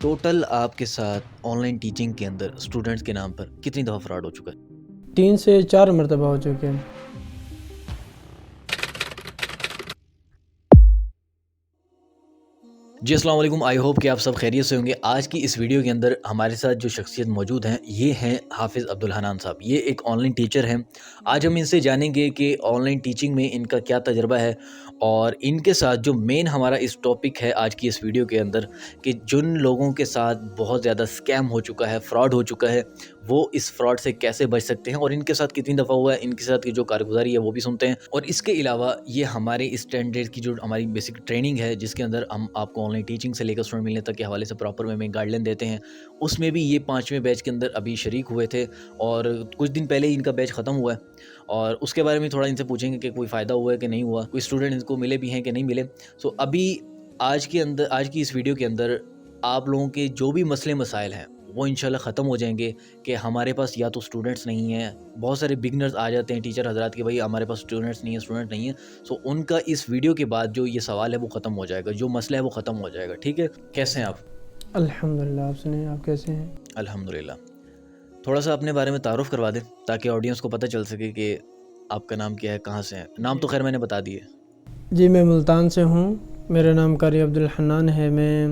Total آپ کے ساتھ آن لائن ٹیچنگ کے اندر اسٹوڈنٹس کے نام پر کتنی دفعہ فراڈ ہو چکا ہے؟ 3 سے 4 مرتبہ ہو چکے ہیں۔ جی السلام علیکم، آئی ہوپ کہ آپ سب خیریت سے ہوں گے۔ آج کی اس ویڈیو کے اندر ہمارے ساتھ جو شخصیت موجود ہیں یہ ہیں حافظ عبدالحنان صاحب۔ یہ ایک آن لائن ٹیچر ہیں۔ آج ہم ان سے جانیں گے کہ آن لائن ٹیچنگ میں ان کا کیا تجربہ ہے، اور ان کے ساتھ جو مین ہمارا اس ٹاپک ہے آج کی اس ویڈیو کے اندر کہ جن لوگوں کے ساتھ بہت زیادہ اسکیم ہو چکا ہے، فراڈ ہو چکا ہے، وہ اس فراڈ سے کیسے بچ سکتے ہیں، اور ان کے ساتھ کتنی دفعہ ہوا ہے، ان کے ساتھ کی جو کارگزاری ہے وہ بھی سنتے ہیں۔ اور اس کے علاوہ یہ ہمارے اسٹینڈرڈ کی جو ہماری بیسک ٹریننگ ہے، جس کے اندر ہم آپ کو آن لائن ٹیچنگ سے لے کر اسٹوڈنٹ ملنے تک کے حوالے سے پراپر وے میں گائیڈ لائن دیتے ہیں، اس میں بھی یہ 5ویں بیچ کے اندر ابھی شریک ہوئے تھے، اور کچھ دن پہلے ان کا بیچ ختم ہوا ہے، اور اس کے بارے میں تھوڑا ان سے پوچھیں گے کہ کوئی فائدہ ہوا ہے کہ نہیں ہوا، کوئی اسٹوڈنٹ ان کو ملے بھی ہیں کہ نہیں ملے۔ سو ابھی آج کی اس ویڈیو کے اندر آپ لوگوں کے جو بھی مسئلے مسائل ہیں وہ انشاءاللہ ختم ہو جائیں گے، کہ ہمارے پاس یا تو اسٹوڈنٹس نہیں ہیں، بہت سارے بگنرز آ جاتے ہیں ٹیچر حضرات کے بھائی ہمارے پاس اسٹوڈنٹ نہیں ہیں۔ سو ان کا اس ویڈیو کے بعد جو یہ سوال ہے وہ ختم ہو جائے گا، جو مسئلہ ہے وہ ختم ہو جائے گا، ٹھیک ہے؟ کیسے ہیں آپ؟ الحمدللہ، آپ سنیں، آپ کیسے ہیں؟ الحمدللہ۔ تھوڑا سا اپنے بارے میں تعارف کروا دیں تاکہ آڈینس کو پتہ چل سکے کہ آپ کا نام کیا ہے، کہاں سے ہیں۔ نام تو خیر میں نے بتا دیے۔ جی میں ملتان سے ہوں، میرا نام قاری عبدالحنان ہے۔ میں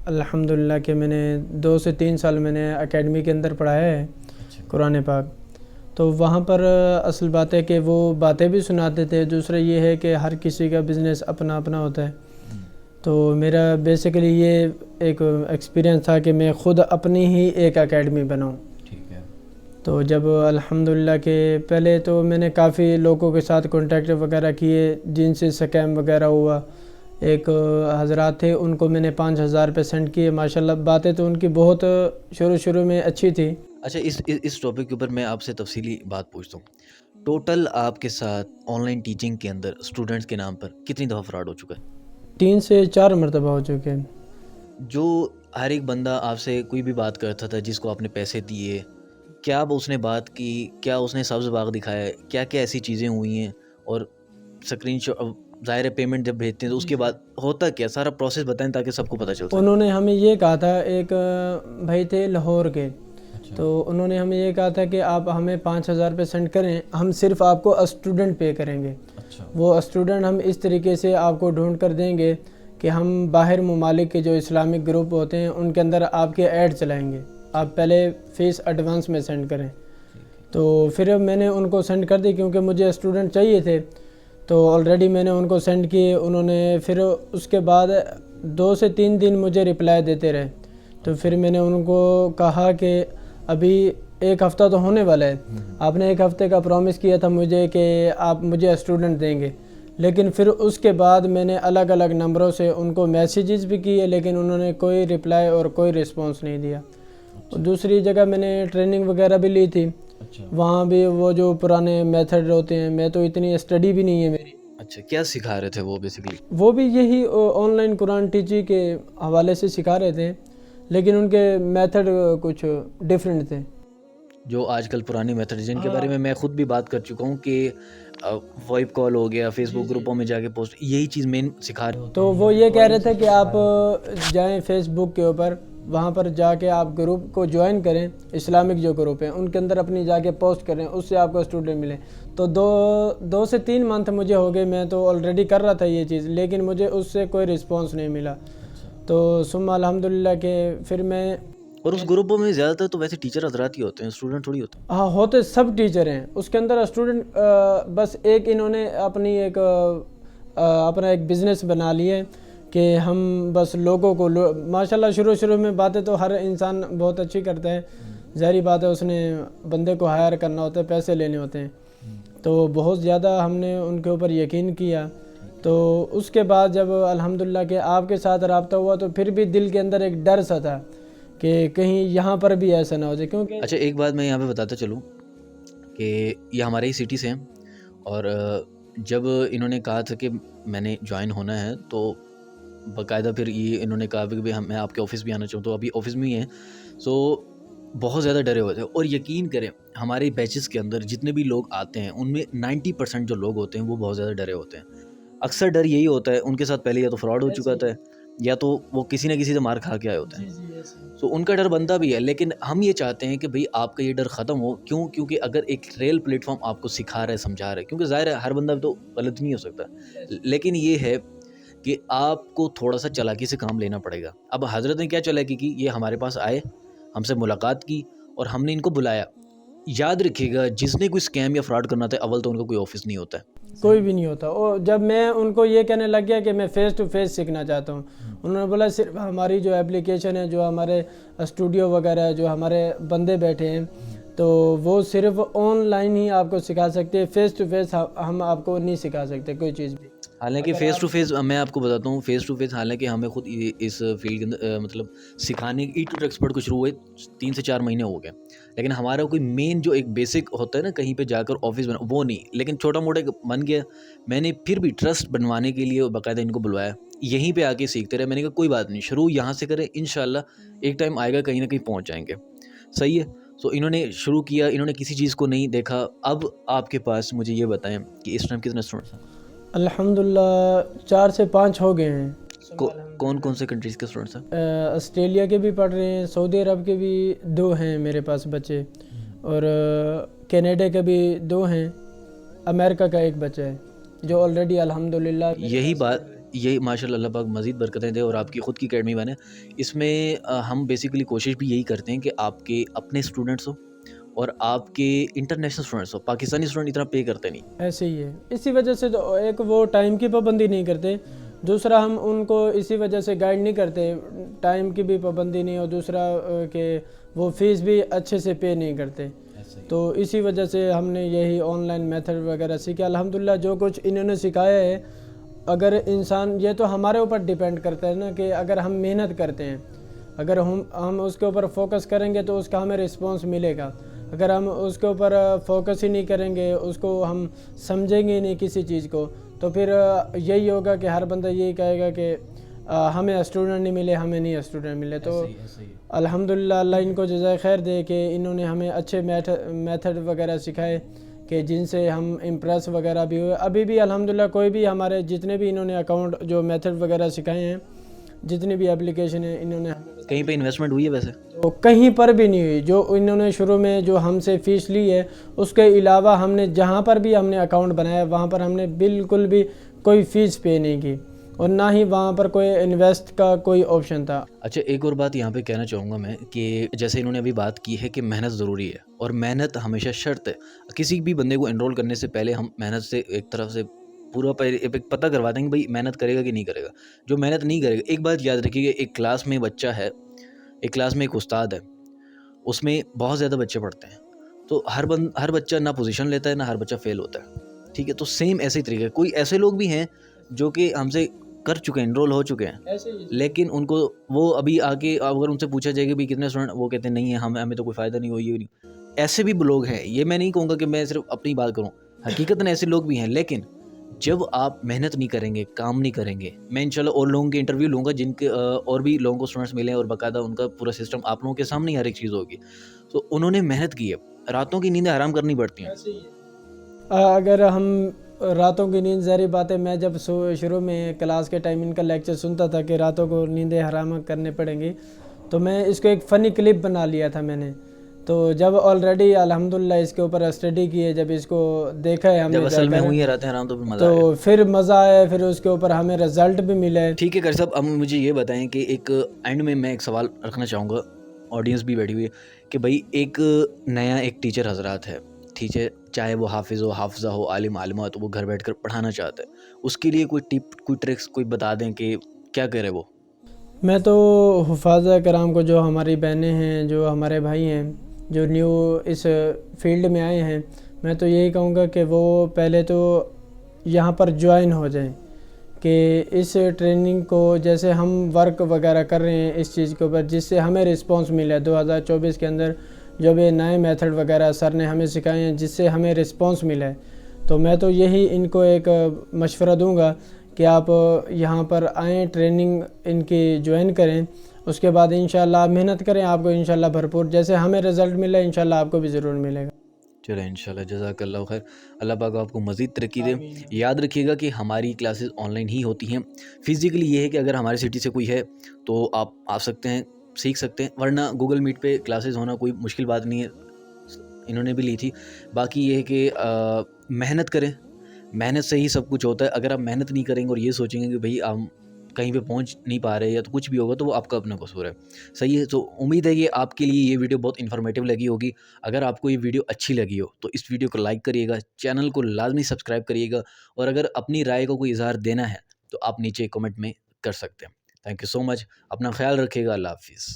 الحمدللہ کہ میں نے 2 سے 3 سال میں نے اکیڈمی کے اندر پڑھایا ہے قرآن پاک۔ تو وہاں پر اصل بات ہے کہ وہ باتیں بھی سناتے تھے، دوسرا یہ ہے کہ ہر کسی کا بزنس اپنا اپنا ہوتا ہے۔ تو میرا بیسیکلی یہ ایک ایکسپیرینس تھا کہ میں خود اپنی ہی ایک اکیڈمی بناؤں۔ تو جب الحمدللہ کہ پہلے تو میں نے کافی لوگوں کے ساتھ کانٹیکٹ وغیرہ کیے جن سے سکیم وغیرہ ہوا۔ ایک حضرات تھے، ان کو میں نے 5,000 روپے سینڈ کیے، ماشاءاللہ باتیں تو ان کی بہت شروع میں اچھی تھی۔ اچھا، اس ٹاپک کے اوپر میں آپ سے تفصیلی بات پوچھتا ہوں۔ ٹوٹل آپ کے ساتھ آن لائن ٹیچنگ کے اندر اسٹوڈنٹس کے نام پر کتنی دفعہ فراڈ ہو چکا ہے؟ 3 سے 4 مرتبہ ہو چکے ہیں۔ جو ہر ایک بندہ آپ سے کوئی بھی بات کرتا تھا، جس کو آپ نے پیسے دیے، کیا اب اس نے بات کی، کیا اس نے سبز باغ دکھایا ہے، کیا کیا ایسی چیزیں ہوئی ہیں، اور اسکرین شاٹ، ظاہر ہے پیمنٹ جب بھیجتے ہیں تو اس کے بعد ہوتا کیا، سارا پروسیس بتائیں تاکہ سب کو پتہ چل سکے۔ انہوں نے ہمیں یہ کہا تھا، ایک بھائی تھے لاہور کے، تو انہوں نے ہمیں یہ کہا تھا کہ آپ ہمیں 5,000 روپے سینڈ کریں، ہم صرف آپ کو اسٹوڈنٹ پے کریں گے۔ وہ اسٹوڈنٹ ہم اس طریقے سے آپ کو ڈھونڈ کر دیں گے کہ ہم باہر ممالک کے جو اسلامک گروپ ہوتے ہیں ان کے اندر آپ کے ایڈ چلائیں گے، آپ پہلے فیس ایڈوانس میں سینڈ کریں۔ تو پھر میں نے ان کو سینڈ کر دی کیونکہ مجھے اسٹوڈنٹ چاہیے تھے، تو آلریڈی میں نے ان کو سینڈ کیے۔ انہوں نے پھر اس کے بعد 2 سے 3 دن مجھے رپلائی دیتے رہے، تو پھر میں نے ان کو کہا کہ ابھی 1 ہفتہ تو ہونے والا ہے، آپ نے 1 ہفتے کا پرومس کیا تھا مجھے کہ آپ مجھے اسٹوڈنٹ دیں گے، لیکن پھر اس کے بعد میں نے الگ الگ نمبروں سے ان کو میسیجز بھی کیے، لیکن انہوں نے کوئی رپلائی اور کوئی رسپانس نہیں دیا۔ دوسری جگہ میں نے ٹریننگ وغیرہ بھی لی تھی، وہاں بھی وہ جو پرانے میتھڈ ہوتے ہیں، میں تو اتنی اسٹڈی بھی نہیں ہے میری۔ اچھا، کیا سکھا رہے تھے وہ بیسیکلی؟ وہ بھی یہی آن لائن قرآن ٹیچنگ کے حوالے سے سکھا رہے تھے، لیکن ان کے میتھڈ کچھ ڈیفرنٹ تھے۔ جو آج کل پرانی میتھڈ جن کے بارے میں خود بھی بات کر چکا ہوں کہ وائپ کال ہو گیا، فیس بک گروپوں میں جا کے پوسٹ، یہی چیز مین سکھا رہے ہیں۔ تو وہ یہ کہہ رہے تھے کہ آپ جائیں فیس بک کے اوپر، وہاں پر جا کے آپ گروپ کو جوائن کریں، اسلامک جو گروپ ہیں ان کے اندر اپنی جا کے پوسٹ کریں، اس سے آپ کو اسٹوڈنٹ ملے۔ تو 2 سے 3 منتھ مجھے ہو گئے، میں تو آلریڈی کر رہا تھا یہ چیز، لیکن مجھے اس سے کوئی رسپانس نہیں ملا۔ تو ثم الحمدللہ کہ پھر میں، اور اس گروپوں میں زیادہ تر تو ویسے ٹیچر حضرات ہی ہوتے ہیں، اسٹوڈنٹ تھوڑی ہوتے ہیں۔ ہاں ہوتے سب ٹیچر ہیں اس کے اندر، اسٹوڈنٹ بس ایک انہوں نے اپنا ایک بزنس بنا لیا ہے کہ ہم بس لوگوں کو ماشاءاللہ شروع میں باتیں تو ہر انسان بہت اچھی کرتا ہے، ظاہری بات ہے اس نے بندے کو ہائر کرنا ہوتا ہے، پیسے لینے ہوتے ہیں، تو بہت زیادہ ہم نے ان کے اوپر یقین کیا۔ تو اس کے بعد جب الحمدللہ کہ آپ کے ساتھ رابطہ ہوا تو پھر بھی دل کے اندر ایک ڈر سا تھا کہ کہیں یہاں پر بھی ایسا نہ ہو جائے، کیونکہ اچھا ایک بات میں یہاں پہ بتاتا چلوں کہ یہ ہمارے ہی سٹی سے ہیں، اور جب انہوں نے کہا تھا کہ میں نے جوائن ہونا ہے تو باقاعدہ پھر یہ انہوں نے کہا کہ میں آپ کے آفس بھی آنا چاہوں، تو ابھی آفس میں ہی ہیں۔ سو بہت زیادہ ڈرے ہوئے تھے، اور یقین کریں ہمارے بیچز کے اندر جتنے بھی لوگ آتے ہیں ان میں 90% جو لوگ ہوتے ہیں وہ بہت زیادہ ڈرے ہوتے ہیں۔ اکثر ڈر یہی ہوتا ہے، ان کے ساتھ پہلے یا تو فراڈ ہو چکا تھا یا تو وہ کسی نہ کسی سے مار کھا کے آئے ہوتے ہیں. تو ان کا ڈر بنتا بھی ہے، لیکن ہم یہ چاہتے ہیں کہ بھئی آپ کا یہ ڈر ختم ہو. کیوں؟ کیونکہ اگر ایک ریل پلیٹ فارم آپ کو سکھا رہا ہے، سمجھا رہا ہے، کیونکہ ظاہر ہے ہر بندہ تو غلط نہیں ہو سکتا، لیکن یہ ہے کہ آپ کو تھوڑا سا چالاکی سے کام لینا پڑے گا. اب حضرت نے کیا چالاکی کی؟ یہ ہمارے پاس آئے، ہم سے ملاقات کی اور ہم نے ان کو بلایا. یاد رکھیے گا، جس نے کوئی اسکیم یا فراڈ کرنا تھا ہے، اول تو ان کا کوئی آفس نہیں ہوتا ہے. کوئی بھی نہیں ہوتا. اور جب میں ان کو یہ کہنے لگ گیا کہ میں فیس ٹو فیس سیکھنا چاہتا ہوں، انہوں نے بولا صرف ہماری جو اپلیکیشن ہے، جو ہمارے اسٹوڈیو وغیرہ ہے، جو ہمارے بندے بیٹھے ہیں، تو وہ صرف آن لائن ہی آپ کو سکھا سکتے ہیں، فیس ٹو فیس ہم آپ کو نہیں سکھا سکتے کوئی چیز بھی. حالانکہ فیس ٹو فیس میں آپ کو بتاتا ہوں، فیس ٹو فیس حالانکہ ہمیں خود اس فیلڈ کے اندر مطلب سکھانے ای ٹو ایکسپرٹ کو شروع ہوئے 3 سے 4 مہینے ہو گئے، لیکن ہمارا کوئی مین جو ایک بیسک ہوتا ہے نا کہیں پہ جا کر آفس بنا، وہ نہیں، لیکن چھوٹا موٹا ایک بن گیا. میں نے پھر بھی ٹرسٹ بنوانے کے لیے باقاعدہ ان کو بلوایا، یہیں پہ آ کے سیکھتے رہے. میں نے کہا کوئی بات نہیں، شروع یہاں سے کریں، انشاءاللہ ایک ٹائم آئے گا کہیں نہ کہیں پہنچ جائیں گے. صحیح ہے. سو انہوں نے شروع کیا، انہوں نے کسی چیز کو نہیں دیکھا. اب آپ کے پاس مجھے یہ بتائیں کہ اس ٹائم کتنے اسٹوڈنٹس ہیں؟ الحمدللہ 4 سے 5 ہو گئے ہیں. کون کون سے کنٹریز کے اسٹوڈنٹس ہیں؟ آسٹریلیا کے بھی پڑھ رہے ہیں، سعودی عرب کے بھی 2 ہیں میرے پاس بچے، اور کینیڈا کے بھی 2 ہیں، امریکہ کا 1 بچہ ہے جو آلریڈی الحمدللہ. یہی بات، یہ ماشاء اللہ، اللہ پاک مزید برکتیں دے اور آپ کی خود کی اکیڈمی بنے. اس میں ہم بیسیکلی کوشش بھی یہی کرتے ہیں کہ آپ کے اپنے اسٹوڈنٹس ہو اور آپ کے انٹرنیشنل اسٹوڈنٹس ہو. پاکستانی اسٹوڈنٹ اتنا پے کرتے نہیں. ایسے ہی ہے. اسی وجہ سے تو ایک وہ ٹائم کی پابندی نہیں کرتے، دوسرا ہم ان کو اسی وجہ سے گائیڈ نہیں کرتے، ٹائم کی بھی پابندی نہیں، اور دوسرا کہ وہ فیس بھی اچھے سے پے نہیں کرتے. تو اسی وجہ سے ہم نے یہی آن لائن میتھڈ وغیرہ سیکھا. الحمدللہ جو کچھ انہوں نے سکھایا ہے، اگر انسان، یہ تو ہمارے اوپر ڈیپینڈ کرتا ہے نا کہ اگر ہم محنت کرتے ہیں، اگر ہم اس کے اوپر فوکس کریں گے تو اس کا ہمیں رسپانس ملے گا. اگر ہم اس کے اوپر فوکس ہی نہیں کریں گے، اس کو ہم سمجھیں گے نہیں کسی چیز کو، تو پھر یہی ہوگا کہ ہر بندہ یہی کہے گا کہ ہمیں اسٹوڈنٹ نہیں ملے، ہمیں نہیں اسٹوڈنٹ ملے. تو الحمدللہ اللہ ان کو جزائے خیر دے کہ انہوں نے ہمیں اچھے میتھڈ وغیرہ سکھائے کہ جن سے ہم امپریس وغیرہ بھی ہوئے. ابھی بھی الحمدللہ کوئی بھی ہمارے جتنے بھی انہوں نے اکاؤنٹ جو میتھڈ وغیرہ سکھائے ہیں، جتنی بھی اپلیکیشن ہیں، انہوں نے کہیں پہ انویسٹمنٹ ہوئی ہے ویسے؟ تو کہیں پر بھی نہیں ہوئی. جو انہوں نے شروع میں جو ہم سے فیس لی ہے، اس کے علاوہ ہم نے جہاں پر بھی ہم نے اکاؤنٹ بنایا وہاں پر ہم نے بالکل بھی کوئی فیس پے نہیں کی، اور نہ ہی وہاں پر کوئی انویسٹ کا کوئی آپشن تھا. اچھا، ایک اور بات یہاں پہ کہنا چاہوں گا میں کہ جیسے انہوں نے ابھی بات کی ہے کہ محنت ضروری ہے، اور محنت ہمیشہ شرط ہے. کسی بھی بندے کو انرول کرنے سے پہلے ہم محنت سے ایک طرف سے پورا پتہ کرواتے ہیں کہ بھائی محنت کرے گا کہ نہیں کرے گا. جو محنت نہیں کرے گا، ایک بات یاد رکھیے گا، ایک کلاس میں بچہ ہے، ایک کلاس میں ایک استاد ہے، اس میں بہت زیادہ بچے پڑھتے ہیں، تو ہر بچہ نہ پوزیشن لیتا ہے، نہ ہر بچہ فیل ہوتا ہے. ٹھیک ہے، تو سیم ایسے ہی طریقے کوئی ایسے لوگ بھی ہیں جو کہ ہم سے کر چکے ہیں، انرول ہو چکے ہیں، لیکن ان کو وہ ابھی آگے اگر ان سے پوچھا جائے کہ بھائی کتنے اسٹوڈنٹ، وہ کہتے ہیں نہیں ہے، ہمیں تو کوئی فائدہ نہیں ہوئی. ایسے بھی لوگ ہیں، یہ میں نہیں کہوں گا کہ میں صرف اپنی بات کروں، حقیقتاً ایسے لوگ بھی ہیں. لیکن جب آپ محنت نہیں کریں گے، کام نہیں کریں گے، میں انشاءاللہ اور لوگوں کے انٹرویو لوں گا جن کے اور بھی لوگوں کو اسٹوڈنٹس ملے اور باقاعدہ ان کا پورا سسٹم آپ لوگوں کے سامنے ہر ایک چیز ہوگی. تو انہوں نے محنت کی ہے، راتوں کی نیندیں حرام کرنی پڑتی ہیں. اگر ہم راتوں کی نیند، ظاہری بات ہے، میں جب شروع میں کلاس کے ٹائم ان کا لیکچر سنتا تھا کہ راتوں کو نیندیں حرام کرنے پڑیں گی، تو میں اس کو ایک فنی کلپ بنا لیا تھا میں نے. تو جب آلریڈی الحمدللہ اس کے اوپر اسٹڈی کی ہے، جب اس کو دیکھا ہے ہم نے، جب اصل میں ہوئی ہے راتیں حرام، تو پھر مزہ تو پھر مزہ آیا، پھر اس کے اوپر ہمیں رزلٹ بھی ملا ہے. ٹھیک ہے قاری صاحب، اب مجھے یہ بتائیں کہ ایک اینڈ میں ایک سوال رکھنا چاہوں گا، آڈینس بھی بیٹھی ہوئی ہے، کہ بھائی ایک نیا ایک ٹیچر حضرات ہے، ٹھیک ہے، چاہے وہ حافظ ہو، حافظہ ہو، عالم عالمہ ہو، تو وہ گھر بیٹھ کر پڑھانا چاہتا ہے، اس کے لیے کوئی ٹپ، کوئی ٹرکس کوئی بتا دیں کہ کیا کرے وہ؟ میں تو حفاظ کرام کو، جو ہماری بہنیں ہیں، جو ہمارے بھائی ہیں، جو نیو اس فیلڈ میں آئے ہیں، میں تو یہی کہوں گا کہ وہ پہلے تو یہاں پر جوائن ہو جائیں، کہ اس ٹریننگ کو جیسے ہم ورک وغیرہ کر رہے ہیں اس چیز کے اوپر، جس سے ہمیں رسپانس ملا ہے 2024 کے اندر، جو بھی نئے میتھڈ وغیرہ سر نے ہمیں سکھائے ہیں جس سے ہمیں رسپانس ملا ہے. تو میں تو یہی ان کو ایک مشورہ دوں گا کہ آپ یہاں پر آئیں، ٹریننگ ان کی جوائن کریں، اس کے بعد انشاءاللہ محنت کریں، آپ کو انشاءاللہ بھرپور جیسے ہمیں رزلٹ ملا ہے انشاءاللہ آپ کو بھی ضرور ملے گا. چلیں انشاءاللہ جزاک اللہ خیر. اللہ پاک آپ کو مزید ترقی دے. آمین یاد رکھیے گا کہ ہماری کلاسز آن لائن ہی ہوتی ہیں. فزیکلی یہ ہے کہ اگر ہمارے سٹی سے کوئی ہے تو آپ آ سکتے ہیں، سیکھ سکتے ہیں، ورنہ گوگل میٹ پہ کلاسز ہونا کوئی مشکل بات نہیں ہے. انہوں نے بھی لی تھی. باقی یہ ہے کہ محنت کریں، محنت سے ہی سب کچھ ہوتا ہے. اگر آپ محنت نہیں کریں گے اور یہ سوچیں گے کہ بھئی ہم کہیں پہ پہنچ نہیں پا رہے یا تو کچھ بھی ہوگا تو وہ آپ کا اپنا قصور ہے. صحیح ہے. تو امید ہے کہ آپ کے لیے یہ ویڈیو بہت انفارمیٹیو لگی ہوگی. اگر آپ کو یہ ویڈیو اچھی لگی ہو تو اس ویڈیو کو لائک کریے گا، چینل کو لازمی سبسکرائب کریے گا، اور اگر اپنی رائے کو کوئی اظہار دینا ہے تو آپ نیچے کمنٹ میں کر سکتے ہیں. تھینک یو سو مچ. اپنا خیال رکھیے گا. اللہ حافظ.